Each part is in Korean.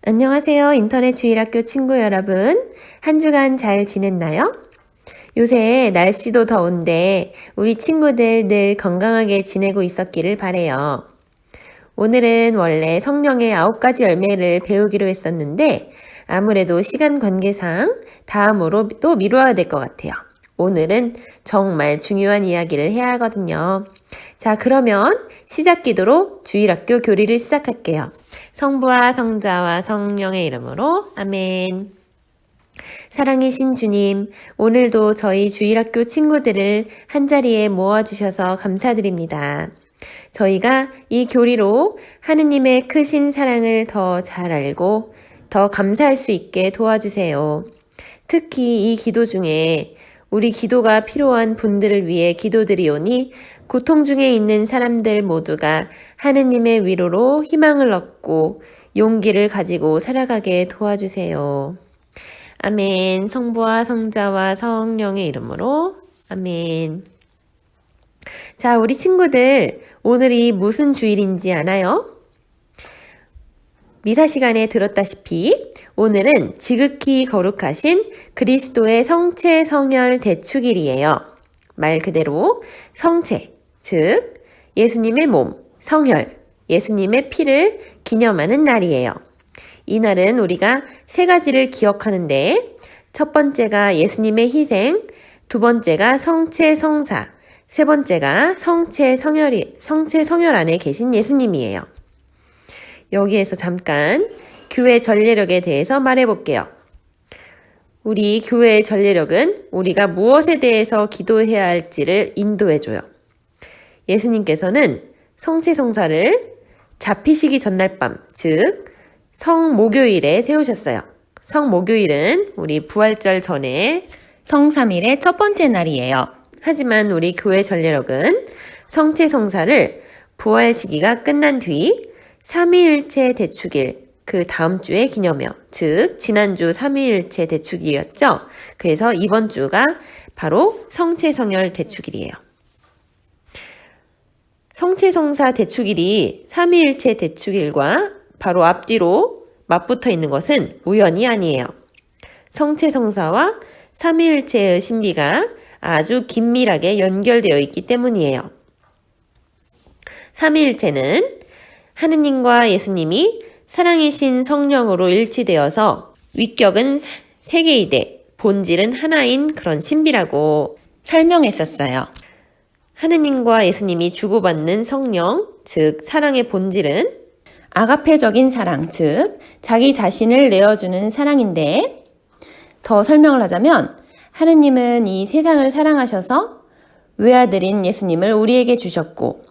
안녕하세요. 인터넷 주일학교 친구 여러분. 한 주간 잘 지냈나요? 요새 날씨도 더운데 우리 친구들 늘 건강하게 지내고 있었기를 바래요. 오늘은 원래 성령의 9가지 열매를 배우기로 했었는데 아무래도 시간 관계상 다음으로 또 미뤄야 될 것 같아요. 오늘은 정말 중요한 이야기를 해야 하거든요. 자, 그러면 시작 기도로 주일학교 교리를 시작할게요. 성부와 성자와 성령의 이름으로 아멘. 사랑이신 주님, 오늘도 저희 주일학교 친구들을 한자리에 모아주셔서 감사드립니다. 저희가 이 교리로 하느님의 크신 사랑을 더 잘 알고 더 감사할 수 있게 도와주세요. 특히 이 기도 중에 우리 기도가 필요한 분들을 위해 기도드리오니 고통 중에 있는 사람들 모두가 하느님의 위로로 희망을 얻고 용기를 가지고 살아가게 도와주세요. 아멘. 성부와 성자와 성령의 이름으로 아멘. 자, 우리 친구들 오늘이 무슨 주일인지 아나요? 미사 시간에 들었다시피 오늘은 지극히 거룩하신 그리스도의 성체 성혈 대축일이에요. 말 그대로 성체, 즉 예수님의 몸, 성혈, 예수님의 피를 기념하는 날이에요. 이 날은 우리가 세 가지를 기억하는데 첫 번째가 예수님의 희생, 두 번째가 성체 성사, 세 번째가 성체 성혈 안에 계신 예수님이에요. 여기에서 잠깐 교회 전례력에 대해서 말해볼게요. 우리 교회의 전례력은 우리가 무엇에 대해서 기도해야 할지를 인도해줘요. 예수님께서는 성체성사를 잡히시기 전날 밤, 즉 성목요일에 세우셨어요. 성목요일은 우리 부활절 전에 성삼일의 첫 번째 날이에요. 하지만 우리 교회 전례력은 성체성사를 부활 시기가 끝난 뒤 삼위일체 대축일, 그 다음 주에 기념해요. 즉 지난주 삼위일체 대축일이었죠. 그래서 이번 주가 바로 성체성혈 대축일이에요. 성체성사 대축일이 삼위일체 대축일과 바로 앞뒤로 맞붙어 있는 것은 우연이 아니에요. 성체성사와 삼위일체의 신비가 아주 긴밀하게 연결되어 있기 때문이에요. 삼위일체는 하느님과 예수님이 사랑이신 성령으로 일치되어서 위격은 세 개이되 본질은 하나인 그런 신비라고 설명했었어요. 하느님과 예수님이 주고받는 성령, 즉 사랑의 본질은 아가페적인 사랑, 즉 자기 자신을 내어주는 사랑인데 더 설명을 하자면 하느님은 이 세상을 사랑하셔서 외아들인 예수님을 우리에게 주셨고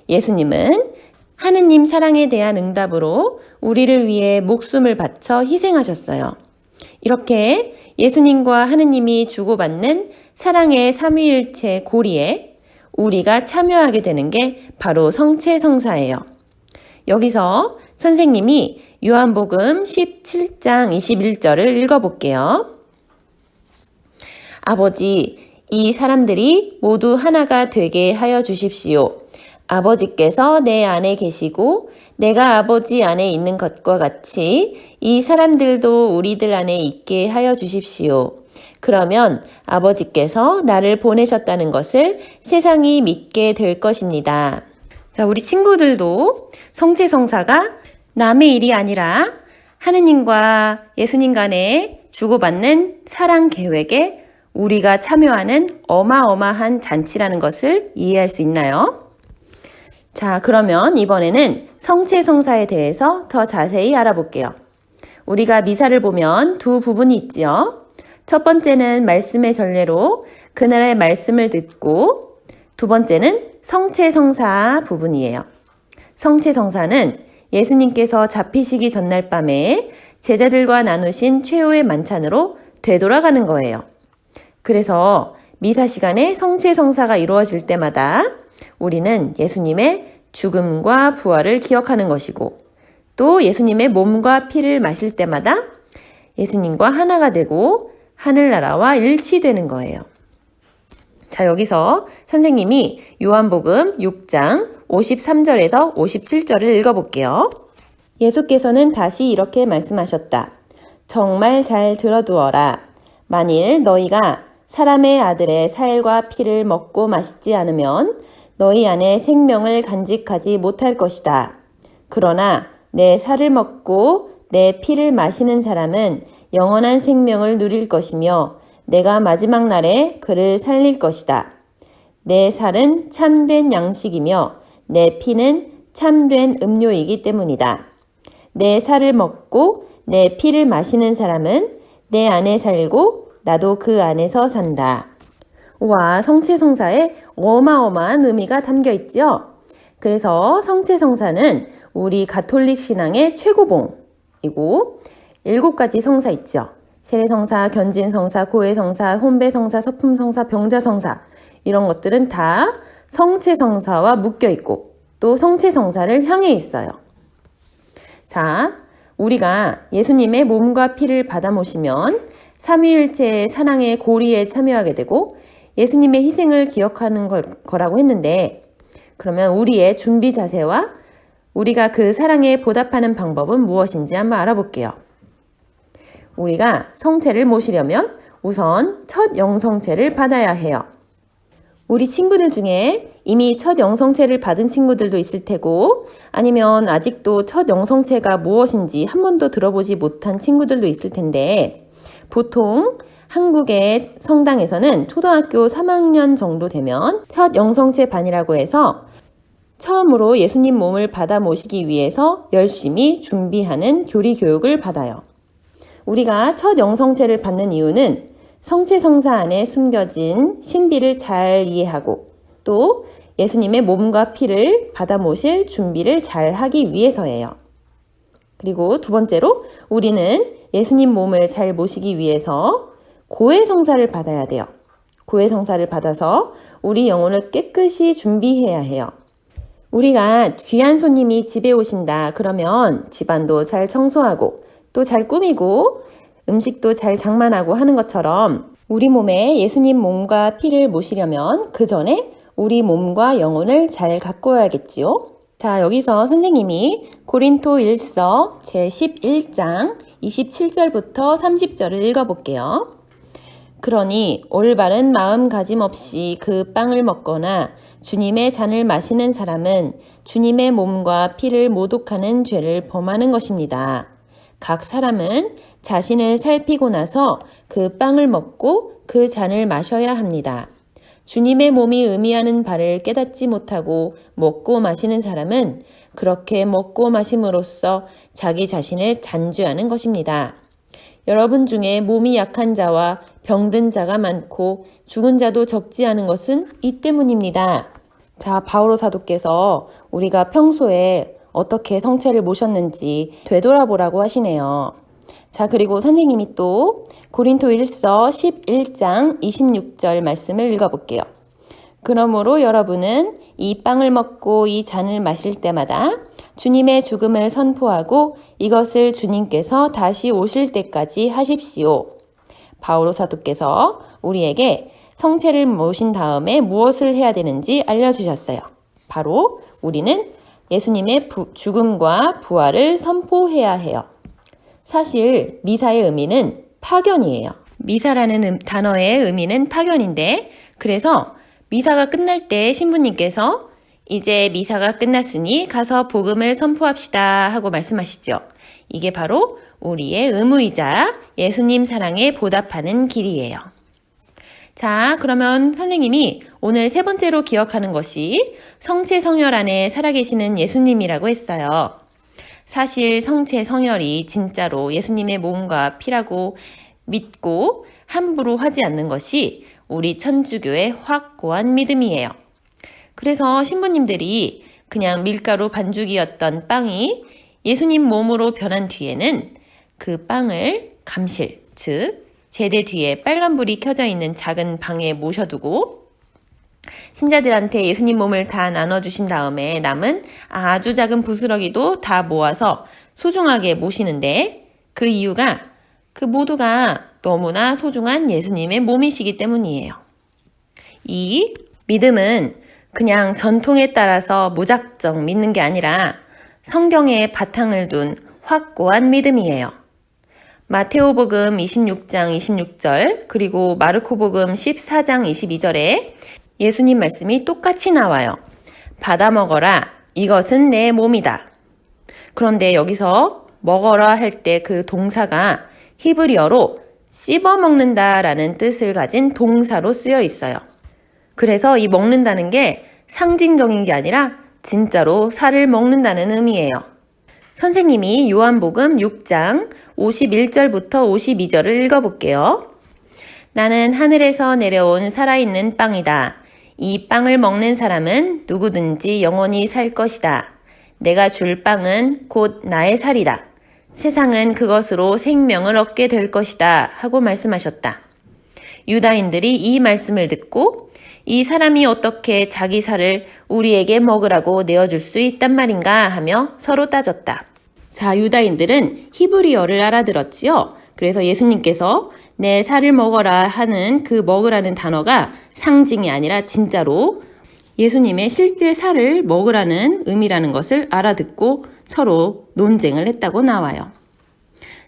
예수님은 하느님 사랑에 대한 응답으로 우리를 위해 목숨을 바쳐 희생하셨어요. 이렇게 예수님과 하느님이 주고받는 사랑의 삼위일체 고리에 우리가 참여하게 되는 게 바로 성체성사예요. 여기서 선생님이 요한복음 17장 21절을 읽어볼게요. 아버지, 이 사람들이 모두 하나가 되게 하여 주십시오. 아버지께서 내 안에 계시고 내가 아버지 안에 있는 것과 같이 이 사람들도 우리들 안에 있게 하여 주십시오. 그러면 아버지께서 나를 보내셨다는 것을 세상이 믿게 될 것입니다. 자, 우리 친구들도 성체성사가 남의 일이 아니라 하느님과 예수님 간에 주고받는 사랑 계획에 우리가 참여하는 어마어마한 잔치라는 것을 이해할 수 있나요? 자, 그러면 이번에는 성체성사에 대해서 더 자세히 알아볼게요. 우리가 미사를 보면 두 부분이 있지요. 첫 번째는 말씀의 전례로 그날의 말씀을 듣고 두 번째는 성체성사 부분이에요. 성체성사는 예수님께서 잡히시기 전날 밤에 제자들과 나누신 최후의 만찬으로 되돌아가는 거예요. 그래서 미사 시간에 성체성사가 이루어질 때마다 우리는 예수님의 죽음과 부활을 기억하는 것이고 또 예수님의 몸과 피를 마실 때마다 예수님과 하나가 되고 하늘나라와 일치되는 거예요. 자, 여기서 선생님이 요한복음 6장 53절에서 57절을 읽어볼게요. 예수께서는 다시 이렇게 말씀하셨다. 정말 잘 들어두어라. 만일 너희가 사람의 아들의 살과 피를 먹고 마시지 않으면 너희 안에 생명을 간직하지 못할 것이다. 그러나 내 살을 먹고 내 피를 마시는 사람은 영원한 생명을 누릴 것이며 내가 마지막 날에 그를 살릴 것이다. 내 살은 참된 양식이며 내 피는 참된 음료이기 때문이다. 내 살을 먹고 내 피를 마시는 사람은 내 안에 살고 나도 그 안에서 산다. 와, 성체성사에 어마어마한 의미가 담겨 있죠? 그래서 성체성사는 우리 가톨릭 신앙의 최고봉이고 7가지 성사 있죠. 세례성사, 견진성사, 고해성사, 혼배성사, 서품성사, 병자성사 이런 것들은 다 성체성사와 묶여 있고 또 성체성사를 향해 있어요. 자, 우리가 예수님의 몸과 피를 받아 모시면 삼위일체의 사랑의 고리에 참여하게 되고 예수님의 희생을 기억하는 거라고 했는데 그러면 우리의 준비 자세와 우리가 그 사랑에 보답하는 방법은 무엇인지 한번 알아볼게요. 우리가 성체를 모시려면 우선 첫 영성체를 받아야 해요. 우리 친구들 중에 이미 첫 영성체를 받은 친구들도 있을 테고 아니면 아직도 첫 영성체가 무엇인지 한 번도 들어보지 못한 친구들도 있을 텐데 보통 한국의 성당에서는 초등학교 3학년 정도 되면 첫 영성체 반이라고 해서 처음으로 예수님 몸을 받아 모시기 위해서 열심히 준비하는 교리 교육을 받아요. 우리가 첫 영성체를 받는 이유는 성체성사 안에 숨겨진 신비를 잘 이해하고 또 예수님의 몸과 피를 받아 모실 준비를 잘 하기 위해서예요. 그리고 두 번째로 우리는 예수님 몸을 잘 모시기 위해서 고해성사를 받아야 돼요. 고해성사를 받아서 우리 영혼을 깨끗이 준비해야 해요. 우리가 귀한 손님이 집에 오신다 그러면 집안도 잘 청소하고 또 잘 꾸미고 음식도 잘 장만하고 하는 것처럼 우리 몸에 예수님 몸과 피를 모시려면 그 전에 우리 몸과 영혼을 잘 가꿔야겠지요. 자, 여기서 선생님이 고린토 1서 제11장 27절부터 30절을 읽어볼게요. 그러니 올바른 마음가짐 없이 그 빵을 먹거나 주님의 잔을 마시는 사람은 주님의 몸과 피를 모독하는 죄를 범하는 것입니다. 각 사람은 자신을 살피고 나서 그 빵을 먹고 그 잔을 마셔야 합니다. 주님의 몸이 의미하는 바를 깨닫지 못하고 먹고 마시는 사람은 그렇게 먹고 마심으로써 자기 자신을 단죄하는 것입니다. 여러분 중에 몸이 약한 자와 병든 자가 많고 죽은 자도 적지 않은 것은 이 때문입니다. 자, 바오로 사도께서 우리가 평소에 어떻게 성체를 모셨는지 되돌아보라고 하시네요. 자, 그리고 선생님이 또 고린토 1서 11장 26절 말씀을 읽어볼게요. 그러므로 여러분은 이 빵을 먹고 이 잔을 마실 때마다 주님의 죽음을 선포하고 이것을 주님께서 다시 오실 때까지 하십시오. 바오로 사도께서 우리에게 성체를 모신 다음에 무엇을 해야 되는지 알려주셨어요. 바로 우리는 예수님의 죽음과 부활을 선포해야 해요. 사실 미사의 의미는 파견이에요. 미사라는 단어의 의미는 파견인데 그래서 미사가 끝날 때 신부님께서 이제 미사가 끝났으니 가서 복음을 선포합시다 하고 말씀하시죠. 이게 바로 우리의 의무이자 예수님 사랑에 보답하는 길이에요. 자, 그러면 선생님이 오늘 세 번째로 기억하는 것이 성체 성혈 안에 살아계시는 예수님이라고 했어요. 사실 성체 성혈이 진짜로 예수님의 몸과 피라고 믿고 함부로 하지 않는 것이 우리 천주교의 확고한 믿음이에요. 그래서 신부님들이 그냥 밀가루 반죽이었던 빵이 예수님 몸으로 변한 뒤에는 그 빵을 감실, 즉 제대 뒤에 빨간불이 켜져 있는 작은 방에 모셔두고 신자들한테 예수님 몸을 다 나눠주신 다음에 남은 아주 작은 부스러기도 다 모아서 소중하게 모시는데 그 이유가 그 모두가 너무나 소중한 예수님의 몸이시기 때문이에요. 이 믿음은 그냥 전통에 따라서 무작정 믿는 게 아니라 성경에 바탕을 둔 확고한 믿음이에요. 마테오복음 26장 26절 그리고 마르코복음 14장 22절에 예수님 말씀이 똑같이 나와요. 받아 먹어라. 이것은 내 몸이다. 그런데 여기서 먹어라 할 때 그 동사가 히브리어로 씹어 먹는다라는 뜻을 가진 동사로 쓰여 있어요. 그래서 이 먹는다는 게 상징적인 게 아니라 진짜로 살을 먹는다는 의미예요. 선생님이 요한복음 6장 51절부터 52절을 읽어볼게요. 나는 하늘에서 내려온 살아있는 빵이다. 이 빵을 먹는 사람은 누구든지 영원히 살 것이다. 내가 줄 빵은 곧 나의 살이다. 세상은 그것으로 생명을 얻게 될 것이다. 하고 말씀하셨다. 유다인들이 이 말씀을 듣고 이 사람이 어떻게 자기 살을 우리에게 먹으라고 내어줄 수 있단 말인가 하며 서로 따졌다. 자, 유다인들은 히브리어를 알아들었지요. 그래서 예수님께서 내 살을 먹어라 하는 그 먹으라는 단어가 상징이 아니라 진짜로 예수님의 실제 살을 먹으라는 의미라는 것을 알아듣고 서로 논쟁을 했다고 나와요.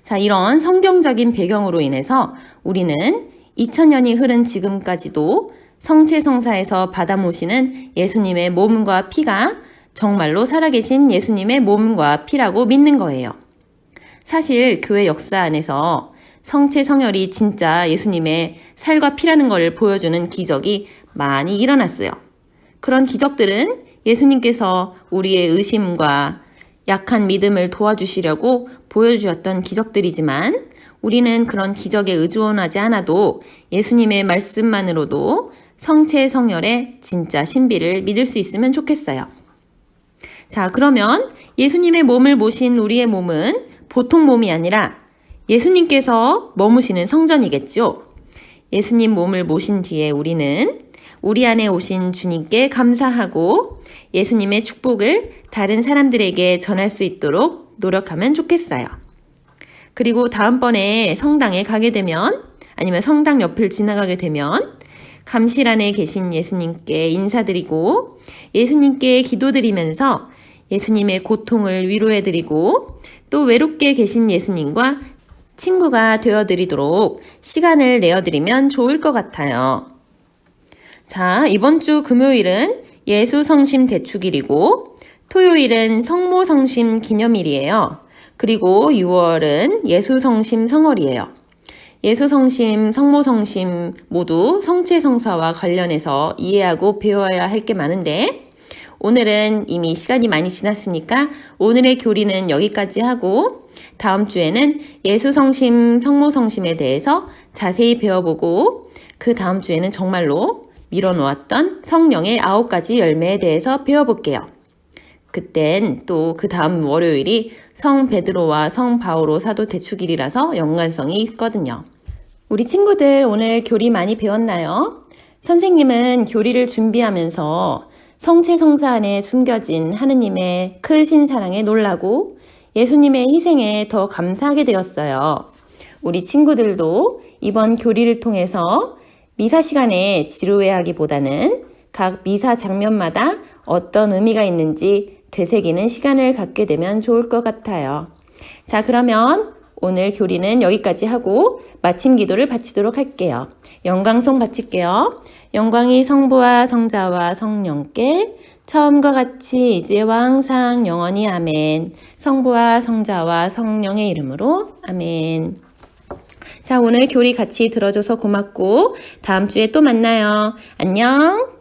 자, 이런 성경적인 배경으로 인해서 우리는 2000년이 흐른 지금까지도 성체성사에서 받아 모시는 예수님의 몸과 피가 정말로 살아계신 예수님의 몸과 피라고 믿는 거예요. 사실 교회 역사 안에서 성체성혈이 진짜 예수님의 살과 피라는 걸 보여주는 기적이 많이 일어났어요. 그런 기적들은 예수님께서 우리의 의심과 약한 믿음을 도와주시려고 보여주셨던 기적들이지만 우리는 그런 기적에 의존하지 않아도 예수님의 말씀만으로도 성체성혈의 진짜 신비를 믿을 수 있으면 좋겠어요. 자, 그러면 예수님의 몸을 모신 우리의 몸은 보통 몸이 아니라 예수님께서 머무시는 성전이겠죠. 예수님 몸을 모신 뒤에 우리는 우리 안에 오신 주님께 감사하고 예수님의 축복을 다른 사람들에게 전할 수 있도록 노력하면 좋겠어요. 그리고 다음번에 성당에 가게 되면 아니면 성당 옆을 지나가게 되면 감실안에 계신 예수님께 인사드리고 예수님께 기도드리면서 예수님의 고통을 위로해드리고 또 외롭게 계신 예수님과 친구가 되어드리도록 시간을 내어드리면 좋을 것 같아요. 자, 이번 주 금요일은 예수성심 대축일이고 토요일은 성모성심 기념일이에요. 그리고 6월은 예수성심 성월이에요. 예수성심, 성모성심 모두 성체성사와 관련해서 이해하고 배워야 할 게 많은데 오늘은 이미 시간이 많이 지났으니까 오늘의 교리는 여기까지 하고 다음 주에는 예수성심, 성모성심에 대해서 자세히 배워보고 그 다음 주에는 정말로 미뤄놓았던 성령의 9가지 열매에 대해서 배워볼게요. 그땐 또 그 다음 월요일이 성 베드로와 성 바오로 사도 대축일이라서 연관성이 있거든요. 우리 친구들 오늘 교리 많이 배웠나요? 선생님은 교리를 준비하면서 성체성사 안에 숨겨진 하느님의 크신 사랑에 놀라고 예수님의 희생에 더 감사하게 되었어요. 우리 친구들도 이번 교리를 통해서 미사 시간에 지루해하기보다는 각 미사 장면마다 어떤 의미가 있는지 되새기는 시간을 갖게 되면 좋을 것 같아요. 자, 그러면 오늘 교리는 여기까지 하고 마침 기도를 바치도록 할게요. 영광송 바칠게요. 영광이 성부와 성자와 성령께 처음과 같이 이제와 항상 영원히 아멘. 성부와 성자와 성령의 이름으로 아멘. 자, 오늘 교리 같이 들어줘서 고맙고 다음 주에 또 만나요. 안녕.